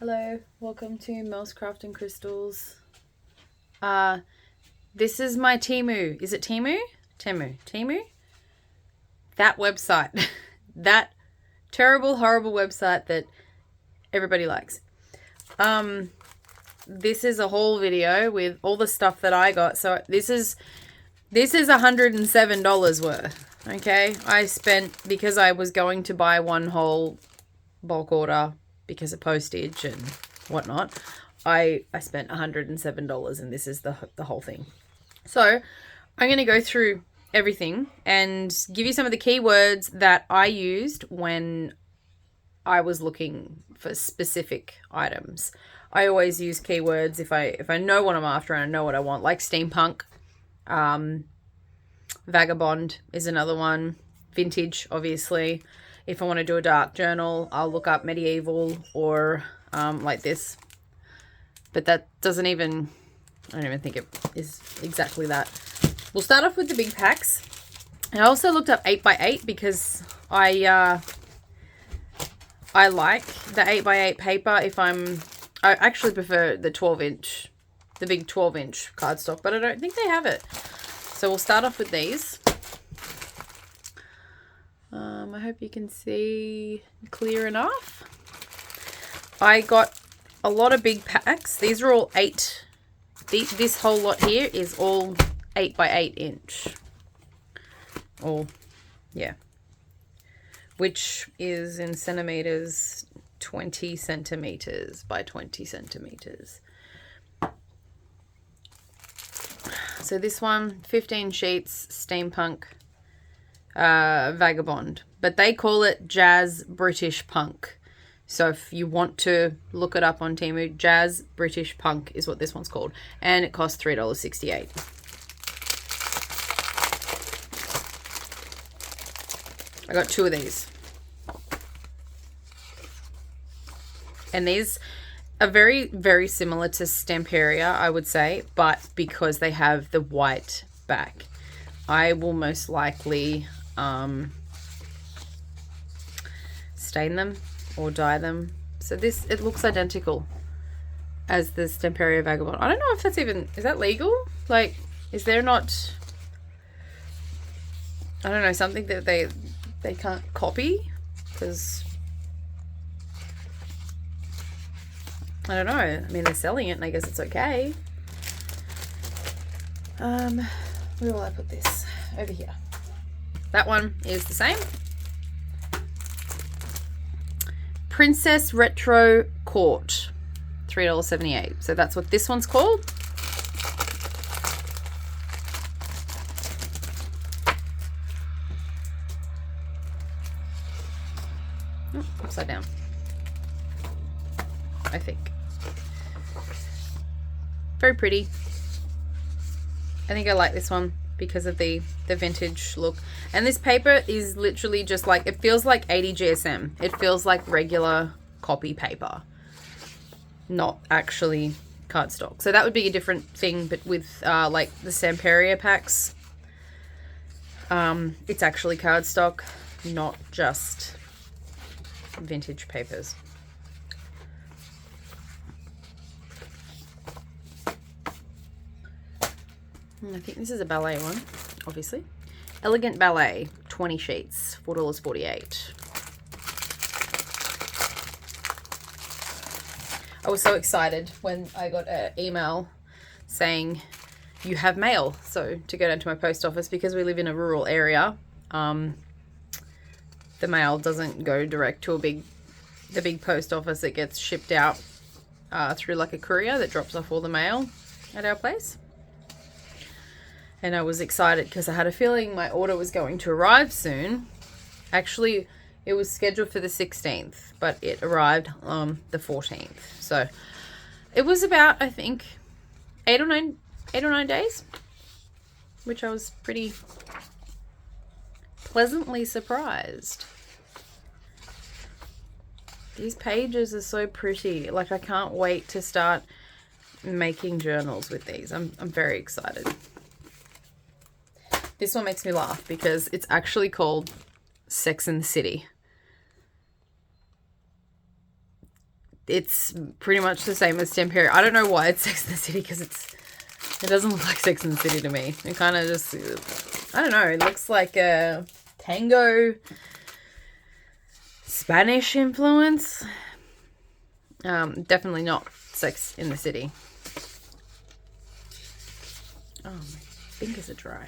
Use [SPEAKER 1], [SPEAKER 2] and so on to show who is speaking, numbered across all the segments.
[SPEAKER 1] Hello, welcome to Mels Craft and Crystals. This is my TEMU. Is it TEMU? TEMU? That website. That terrible, horrible website that everybody likes. This is a haul video with all the stuff that I got. So this is $107 worth. Okay, I spent, because I was going to buy one whole bulk order because of postage and whatnot, I spent $107, and this is the whole thing. So I'm going to go through everything and give you some of the keywords that I used when I was looking for specific items. I always use keywords if I know what I'm after and I know what I want, like steampunk. Vagabond is another one. Vintage, obviously. If I want to do a dark journal, I'll look up medieval or like this. But that doesn't even, I don't even think it is exactly that. We'll start off with the big packs. I also looked up 8x8 because I like the 8x8 paper. I actually prefer the 12-inch, the big 12-inch cardstock, but I don't think they have it. So we'll start off with these. I hope you can see clear enough. I got a lot of big packs. These are all 8. This whole lot here is all 8x8 inch. Or, yeah. Which is in centimeters, 20 centimeters by 20 centimeters. So this one, 15 sheets, steampunk, vagabond. But they call it jazz British punk. So if you want to look it up on TEMU, jazz British punk is what this one's called. And it costs $3.68. I got 2 of these. And these are very, very similar to Stamperia, I would say, but because they have the white back. I will most likely stain them or dye them. So this, it looks identical as the Stamperia Vagabond. I don't know if that's even, is that legal? Like, is there not, I don't know, something that they can't copy? Because I don't know. I mean, they're selling it and I guess it's okay. Where will I put this? Over here. That one is the same. Princess Retro Court, $3.78. So that's what this one's called. Oh, upside down, I think. Very pretty. I think I like this one because of the vintage look. And this paper is literally just like, it feels like 80 GSM. It feels like regular copy paper, not actually cardstock. So that would be a different thing, but with like the Stamperia packs, it's actually cardstock, not just vintage papers. I think this is a ballet one, obviously. Elegant Ballet, 20 sheets, $4.48. I was so excited when I got an email saying you have mail. So to go down to my post office, because we live in a rural area, the mail doesn't go direct to the big post office. It gets shipped out through like a courier that drops off all the mail at our place. And I was excited because I had a feeling my order was going to arrive soon. Actually, it was scheduled for the 16th, but it arrived on the 14th. So it was about, I think, 8 or 9 days, which I was pretty pleasantly surprised. These pages are so pretty. Like, I can't wait to start making journals with these. I'm very excited. This one makes me laugh because it's actually called Sex and the City. it's pretty much the same as Tempera. I don't know why it's Sex and the City, because it doesn't look like Sex and the City to me. It kind of just, I don't know, it looks like a tango Spanish influence. Definitely not Sex in the City. Oh, my fingers are dry.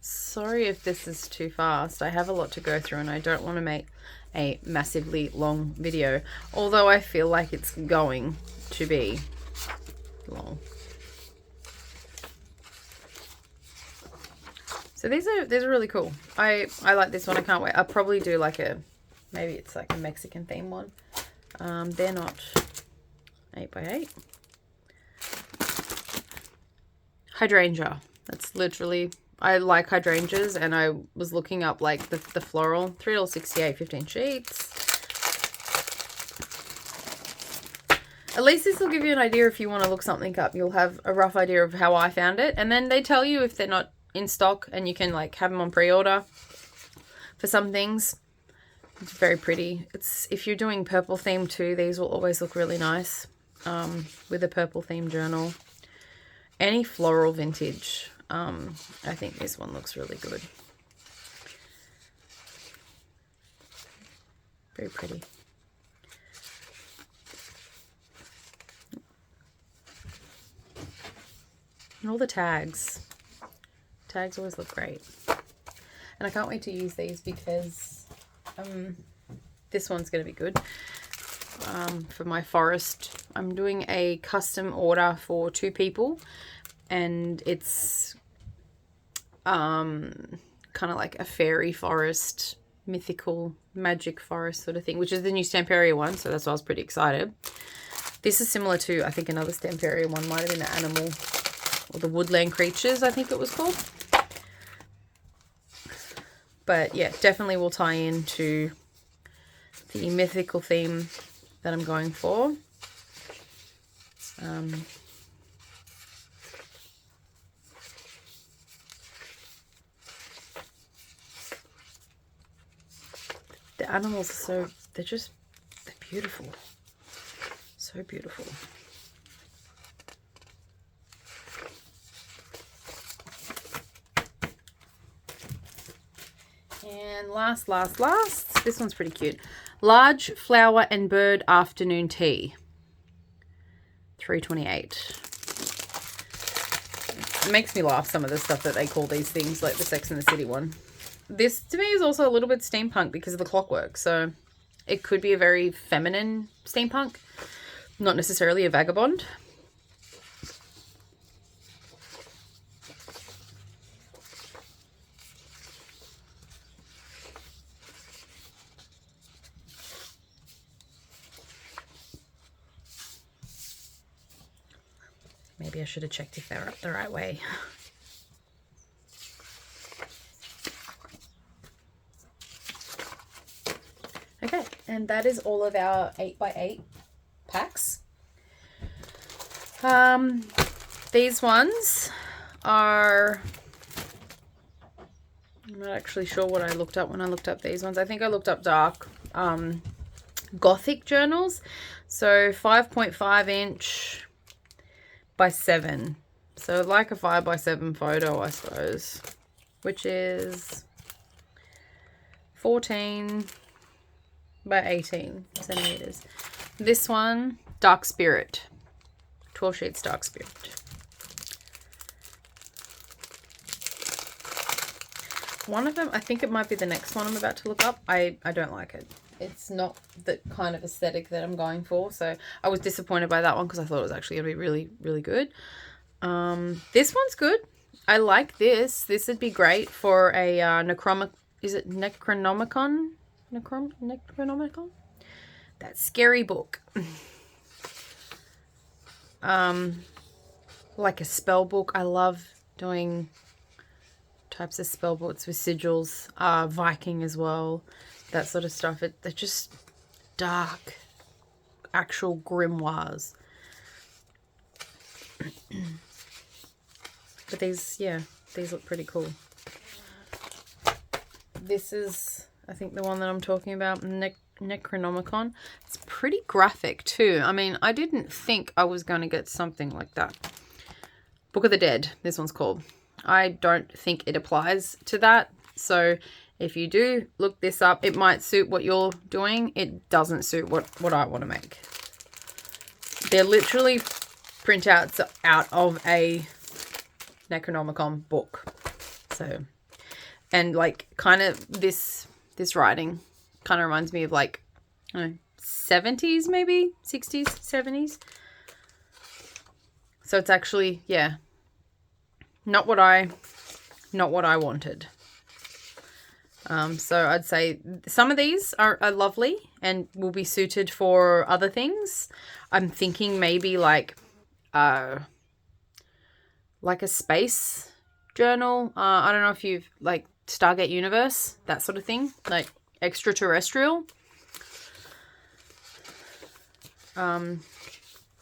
[SPEAKER 1] Sorry if this is too fast. I have a lot to go through and I don't want to make a massively long video, although I feel like it's going to be long. So these are really cool. I like this one. I can't wait. I'll probably do like maybe it's like a Mexican theme one. They're not 8x8. Hydrangea. That's literally, I like hydrangeas, and I was looking up like the floral. $3.68, 15 sheets. At least this will give you an idea. If you want to look something up, you'll have a rough idea of how I found it. And then they tell you if they're not in stock, and you can like have them on pre-order for some things. It's very pretty. It's, if you're doing purple theme too, these will always look really nice with a purple theme journal. Any floral vintage, I think this one looks really good. Very pretty. And all the tags. Tags always look great. And I can't wait to use these because this one's going to be good. For my forest, I'm doing a custom order for 2 people, and it's kind of like a fairy forest, mythical magic forest sort of thing, which is the new Stamperia one, so that's why I was pretty excited. This is similar to, I think, another Stamperia one, might have been the animal or the woodland creatures, I think it was called. But yeah, definitely will tie into the mythical theme that I'm going for. The animals are so, they're beautiful. So beautiful. And last, this one's pretty cute. Large flower and bird afternoon tea. $3.28. It makes me laugh, some of the stuff that they call these things, like the Sex and the City one. This to me is also a little bit steampunk because of the clockwork. So it could be a very feminine steampunk, not necessarily a vagabond. Maybe I should have checked if they're up the right way. Okay, and that is all of our 8x8 packs. These ones are, I'm not actually sure what I looked up when I looked up these ones. I think I looked up dark Gothic journals. So 5.5 inch by 7. So like a 5x7 photo, I suppose, which is 14 by 18 centimeters. This one, Dark Spirit. 12 sheets Dark Spirit. One of them, I think it might be the next one I'm about to look up. I don't like it. It's not the kind of aesthetic that I'm going for. So I was disappointed by that one because I thought it was actually going to be really, really good. This one's good. I like this. This would be great for a is it Necronomicon? Necronomicon? That scary book. Like a spell book. I love doing types of spell books with sigils. Viking as well. That sort of stuff. They're just dark, actual grimoires. But these, yeah, these look pretty cool. This is I think the one that I'm talking about, Necronomicon. It's pretty graphic too. I mean, I didn't think I was going to get something like that. Book of the Dead, this one's called. I don't think it applies to that. So if you do look this up, it might suit what you're doing. It doesn't suit what I want to make. They're literally printouts out of a Necronomicon book. So, and like kind of this writing kind of reminds me of like, I don't know, 70s maybe, 60s, 70s. So it's actually, yeah, not what I wanted. So I'd say some of these are lovely and will be suited for other things. I'm thinking maybe like a space journal. I don't know if you've like Stargate Universe, that sort of thing, like extraterrestrial.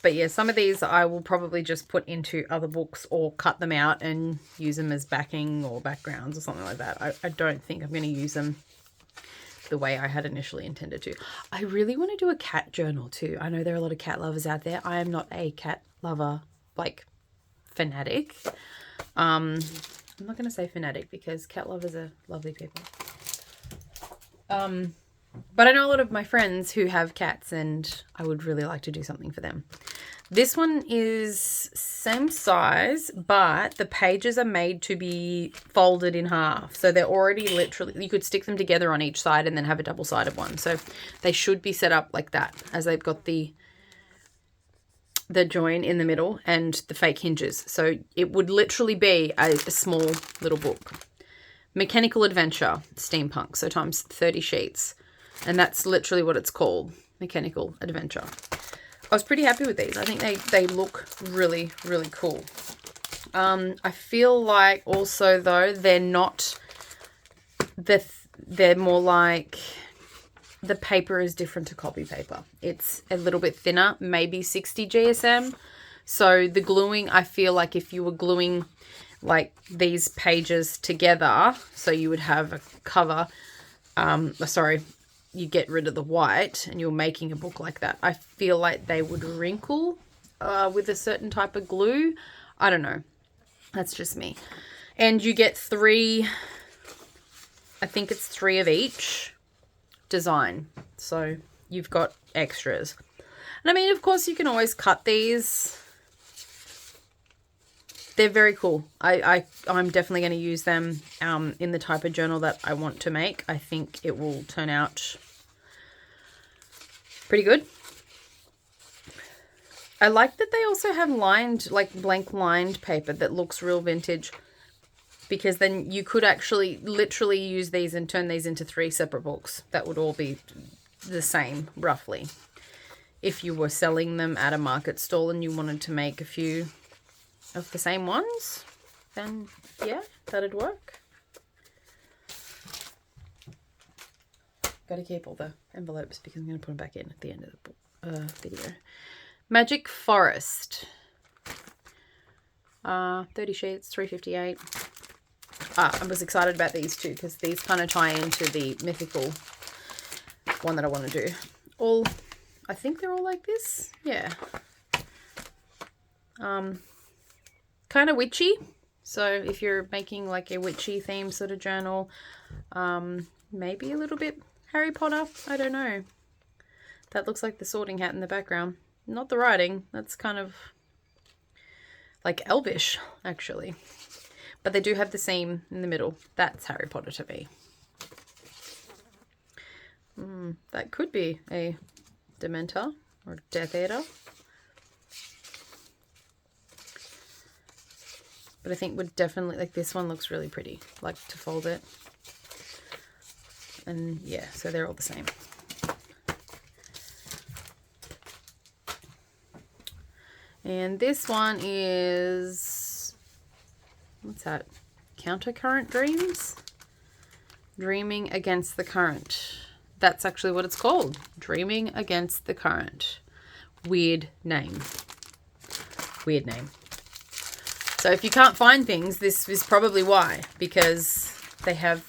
[SPEAKER 1] But yeah, some of these I will probably just put into other books or cut them out and use them as backing or backgrounds or something like that. I don't think I'm going to use them the way I had initially intended to. I really want to do a cat journal too. I know there are a lot of cat lovers out there. I am not a cat lover, like fanatic. I'm not going to say fanatic because cat lovers are lovely people. But I know a lot of my friends who have cats and I would really like to do something for them. This one is same size, but the pages are made to be folded in half. So they're already literally, you could stick them together on each side and then have a double-sided one. So they should be set up like that, as they've got the join in the middle and the fake hinges. So it would literally be a small little book. Mechanical Adventure, Steampunk, so times 30 sheets. And that's literally what it's called, Mechanical Adventure. I was pretty happy with these. I think they look really, really cool. I feel like also, though, they're not... They're more like... The paper is different to copy paper. It's a little bit thinner, maybe 60 GSM. So the gluing, I feel like if you were gluing like these pages together, so you would have a cover... you get rid of the white and you're making a book like that, I feel like they would wrinkle with a certain type of glue. I don't know. That's just me. And you get 3, I think it's 3 of each design. So you've got extras. And I mean, of course, you can always cut these. They're very cool. I'm definitely going to use them in the type of journal that I want to make. I think it will turn out pretty good. I like that they also have lined, like blank lined paper that looks real vintage, because then you could actually literally use these and turn these into 3 separate books that would all be the same, roughly. If you were selling them at a market stall and you wanted to make a few of the same ones, then yeah, that'd work. Got to keep all the envelopes because I'm going to put them back in at the end of the video. Magic Forest. 30 sheets, $3.58. I was excited about these too because these kind of tie into the mythical one that I want to do. I think they're all like this. Yeah. Kind of witchy. So if you're making like a witchy theme sort of journal, maybe a little bit Harry Potter. I don't know. That looks like the Sorting Hat in the background. Not the writing. That's kind of like elvish, actually. But they do have the seam in the middle. That's Harry Potter to me. That could be a Dementor or Death Eater. But I think would definitely, like this one looks really pretty. Like to fold it. And yeah, so they're all the same. And this one is, what's that? Countercurrent Dreams? Dreaming Against the Current. That's actually what it's called. Dreaming Against the Current. Weird name. Weird name. So if you can't find things, this is probably why. Because they have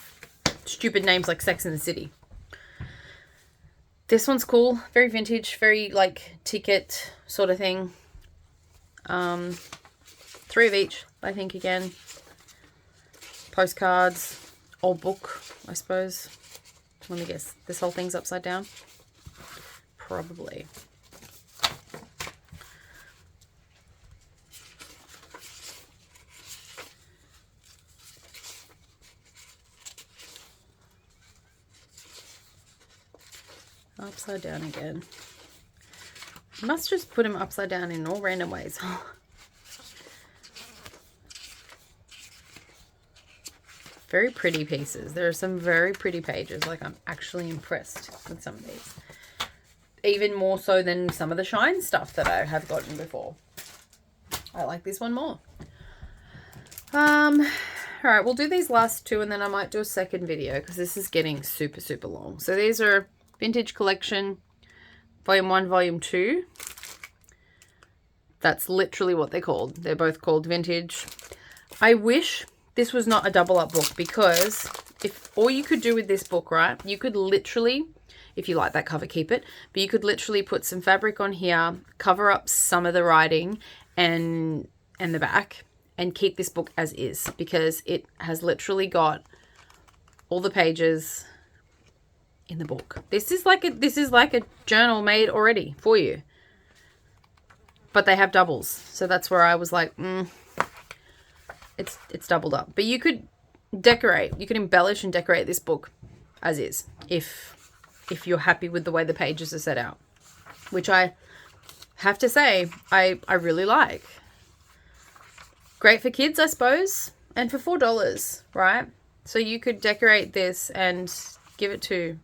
[SPEAKER 1] stupid names like Sex and the City. This one's cool. Very vintage, very like ticket sort of thing. 3 of each, I think, again. Postcards. Old book, I suppose. Let me guess. This whole thing's upside down? Probably. Upside down again. Must just put him upside down in all random ways. Very pretty pieces. There are some very pretty pages. Like, I'm actually impressed with some of these. Even more so than some of the Shine stuff that I have gotten before. I like this one more. Alright, we'll do these last two and then I might do a second video because this is getting super, super long. So these are Vintage Collection, Volume 1, Volume 2. That's literally what they're called. They're both called Vintage. I wish this was not a double up book, because if all you could do with this book, right, you could literally, if you like that cover, keep it, but you could literally put some fabric on here, cover up some of the writing and the back, and keep this book as is, because it has literally got all the pages in the book. This is like a journal made already for you. But they have doubles. So that's where I was like, it's doubled up. But you could decorate, you could embellish and decorate this book as is, if you're happy with the way the pages are set out, which I have to say I really like. Great for kids, I suppose, and for $4, right? So you could decorate this and give it to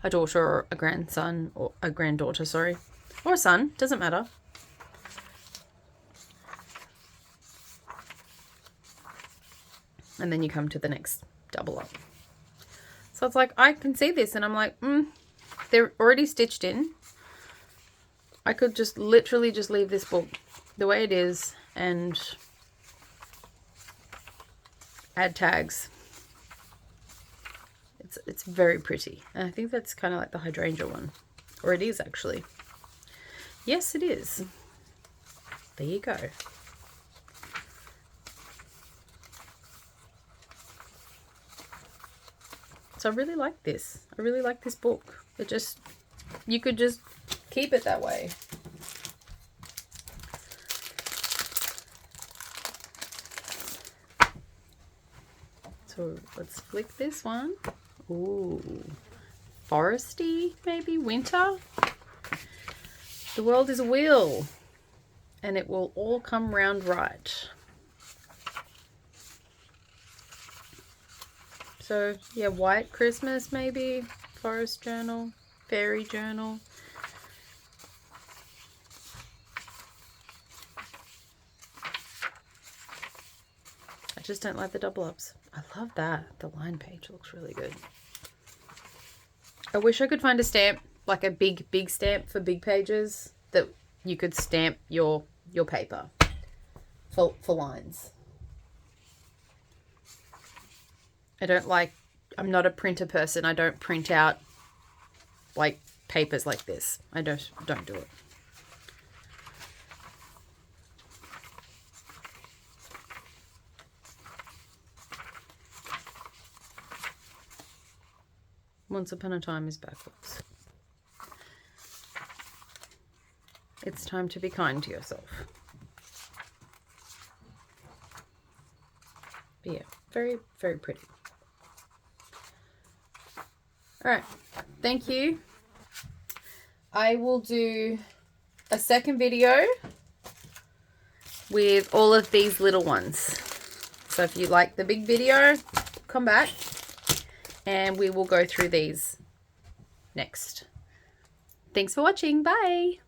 [SPEAKER 1] a daughter or a grandson, or a granddaughter, sorry, or a son, doesn't matter. And then you come to the next double up. So it's like, I can see this and I'm like, they're already stitched in. I could just literally just leave this book the way it is and add tags. It's very pretty. And I think that's kind of like the hydrangea one. Or it is actually. Yes, it is. There you go. So I really like this. I really like this book. It just, you could just keep it that way. So let's flick this one. Ooh, foresty, maybe winter. The world is a wheel and it will all come round right. So yeah, white Christmas maybe, forest journal, fairy journal. I just don't like the double ups. I love that. The line page looks really good. I wish I could find a stamp, like a big stamp for big pages that you could stamp your paper for lines. I'm not a printer person. I don't print out like papers like this. I don't do it. Once upon a time is backwards. It's time to be kind to yourself. But yeah, very, very pretty. All right, thank you. I will do a second video with all of these little ones. So if you like the big video, come back and we will go through these next. Thanks for watching. Bye.